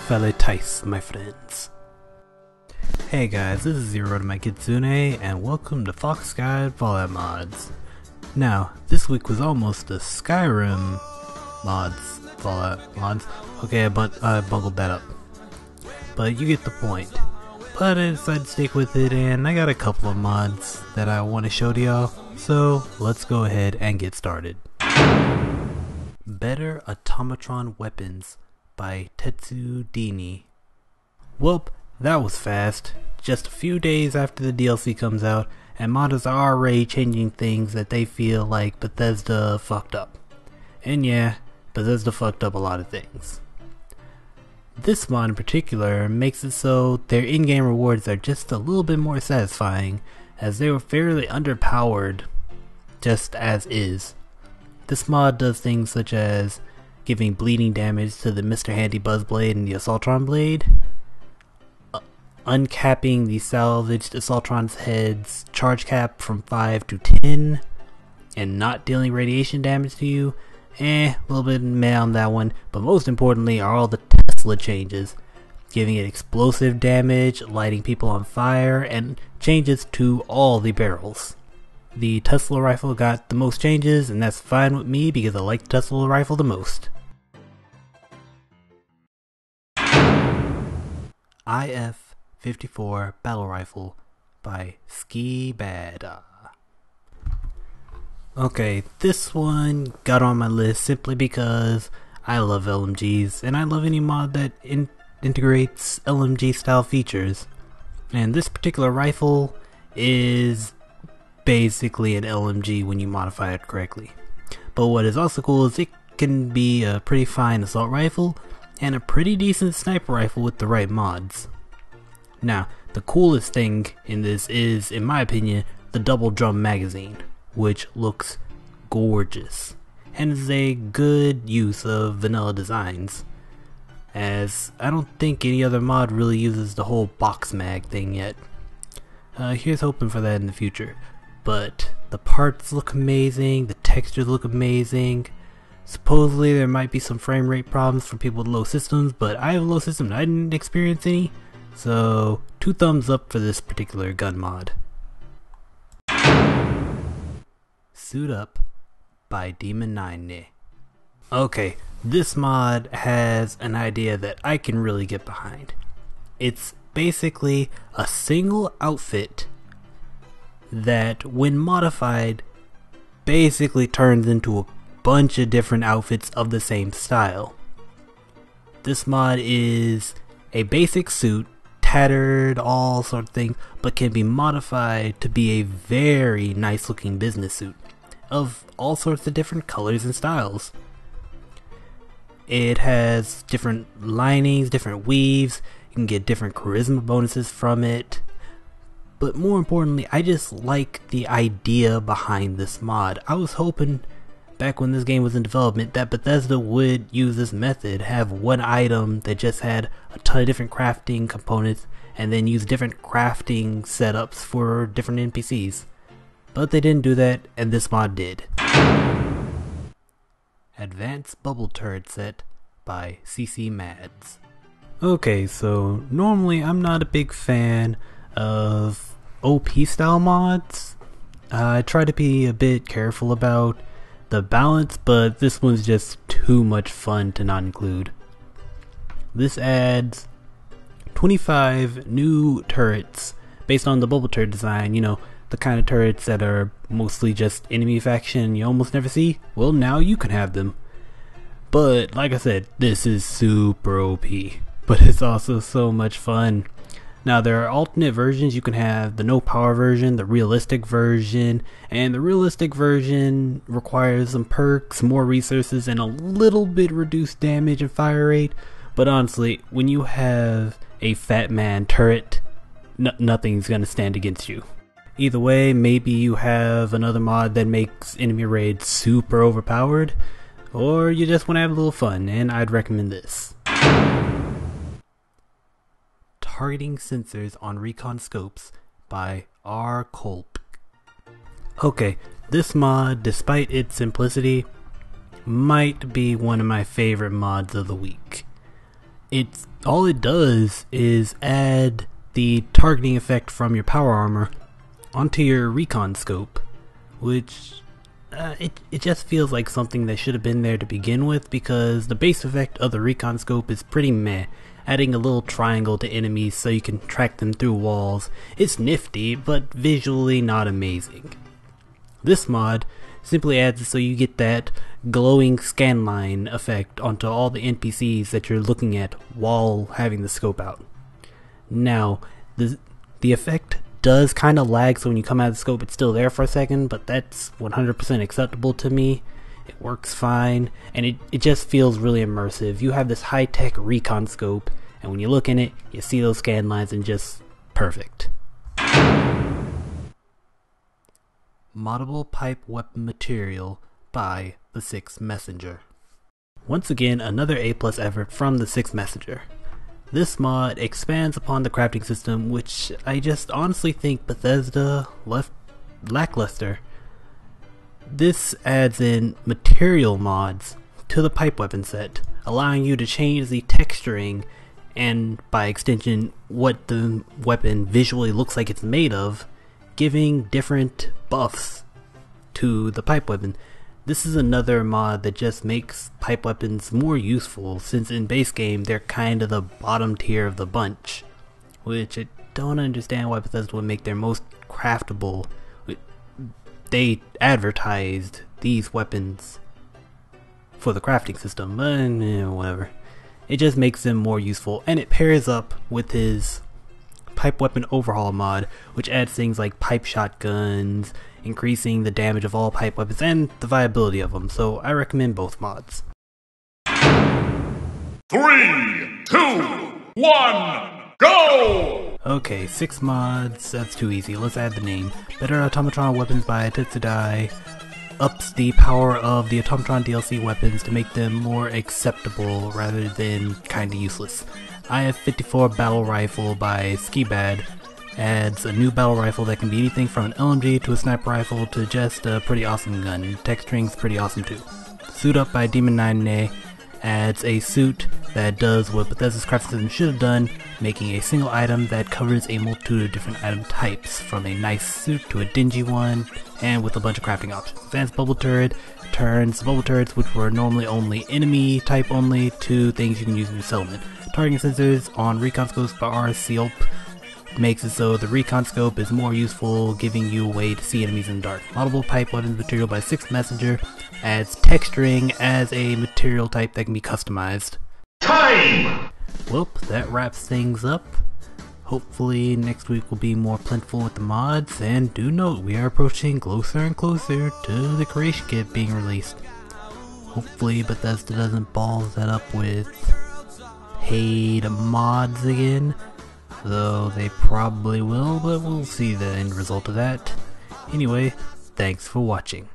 fellow Tice, my friends. Hey guys, this is Zero to my Kitsune, and welcome to Fox Guide Fallout Mods. Now, this week was almost a Skyrim mods, Fallout mods. Okay, I bungled that up. But you get the point. But I decided to stick with it, and I got a couple of mods that I want to show to y'all. So, let's go ahead and get started. Better Automatron Weapons by Testudini. Welp, that was fast. Just a few days after the DLC comes out, and modders are already changing things that they feel like Bethesda fucked up. And yeah, Bethesda fucked up a lot of things. This mod in particular makes it so their in-game rewards are just a little bit more satisfying, as they were fairly underpowered just as is. This mod does things such as giving bleeding damage to the Mr. Handy Buzzblade and the Assaultron Blade, uncapping the salvaged Assaultron's head's charge cap from 5 to 10, and not dealing radiation damage to you. A little bit meh on that one, but most importantly are all the Tesla changes, giving it explosive damage, lighting people on fire, and changes to all the barrels. The Tesla rifle got the most changes, and that's fine with me because I like the Tesla rifle the most. IF-54 Battle Rifle by Skibadaa. Okay, this one got on my list simply because I love LMGs, and I love any mod that integrates LMG style features. And this particular rifle is basically an LMG when you modify it correctly. But what is also cool is it can be a pretty fine assault rifle and a pretty decent sniper rifle with the right mods. Now, the coolest thing in this is, in my opinion, the double drum magazine, which looks gorgeous and is a good use of vanilla designs, as I don't think any other mod really uses the whole box mag thing yet. Here's hoping for that in the future. But the parts look amazing, the textures look amazing. Supposedly there might be some frame rate problems for people with low systems, but I have a low system and I didn't experience any, so 2 thumbs up for this particular gun mod. Suit Up by Demon 9. Okay, this mod has an idea that I can really get behind. It's basically a single outfit that, when modified, basically turns into a bunch of different outfits of the same style. This mod is a basic suit, tattered, all sort of thing, but can be modified to be a very nice looking business suit of all sorts of different colors and styles. It has different linings, different weaves, you can get different charisma bonuses from it. But more importantly, I just like the idea behind this mod. I was hoping, back when this game was in development, that Bethesda would use this method, have one item that just had a ton of different crafting components, and then use different crafting setups for different NPCs. But they didn't do that, and this mod did. Advanced Bubble Turret Set by ccmads. Okay, so normally I'm not a big fan of OP style mods. I try to be a bit careful about the balance, but this one's just too much fun to not include. This adds 25 new turrets based on the bubble turret design, you know, the kind of turrets that are mostly just enemy faction you almost never see. Well, now you can have them. But like I said, this is super OP, but it's also so much fun. Now, there are alternate versions. You can have the no power version, the realistic version, and the realistic version requires some perks, more resources, and a little bit reduced damage and fire rate. But honestly, when you have a fat man turret, nothing's gonna stand against you. Either way, maybe you have another mod that makes enemy raids super overpowered, or you just want to have a little fun, and I'd recommend this. Targeting Sensors on Recon Scopes by Rcollpc. Okay, this mod, despite its simplicity, might be one of my favorite mods of the week. It's all it does is add the targeting effect from your power armor onto your Recon scope, which it just feels like something that should have been there to begin with, because the base effect of the Recon scope is pretty meh. Adding a little triangle to enemies so you can track them through walls, it's nifty, but visually not amazing. This mod simply adds it so you get that glowing scanline effect onto all the NPCs that you're looking at while having the scope out. Now, the effect does kind of lag, so when you come out of the scope it's still there for a second, but that's 100% acceptable to me. It works fine, and it just feels really immersive. You have this high-tech Recon scope, and when you look in it, you see those scan lines, and just perfect. Moddable pipe weapon material by the Sixth Messenger. Once again, another A+ effort from the Sixth Messenger. This mod expands upon the crafting system, which I just honestly think Bethesda left lackluster. This adds in material mods to the pipe weapon set, allowing you to change the texturing and, by extension, what the weapon visually looks like it's made of, giving different buffs to the pipe weapon. This is another mod that just makes pipe weapons more useful, since in base game they're kind of the bottom tier of the bunch, which I don't understand why Bethesda would make their most craftable. They advertised these weapons for the crafting system, but whatever. It just makes them more useful, and it pairs up with his pipe weapon overhaul mod, which adds things like pipe shotguns, increasing the damage of all pipe weapons and the viability of them, so I recommend both mods. 3, 2, 1, go! Okay, 6 mods, that's too easy. Let's add the name. Better Automatron weapons by Testudini ups the power of the Automatron DLC weapons to make them more acceptable rather than kinda useless. IF-54 battle rifle by skibadaa adds a new battle rifle that can be anything from an LMG to a sniper rifle to just a pretty awesome gun. Texturing's pretty awesome too. Suit Up by Demon 9 adds a suit that does what Bethesda's crafting system should have done, making a single item that covers a multitude of different item types, from a nice suit to a dingy one, and with a bunch of crafting options. Advanced Bubble Turret turns bubble turrets, which were normally only enemy type only, to things you can use in your settlement. Targeting sensors on Recon scopes by Rcollpc makes it so the Recon scope is more useful, giving you a way to see enemies in the dark. Moddable pipe weapons material by Sixth Messenger adds texturing as a material type that can be customized. Time! Well, that wraps things up. Hopefully next week will be more plentiful with the mods, and do note we are approaching closer and closer to the creation kit being released. Hopefully Bethesda doesn't balls that up with paid mods again, though they probably will, but we'll see the end result of that. Anyway, thanks for watching.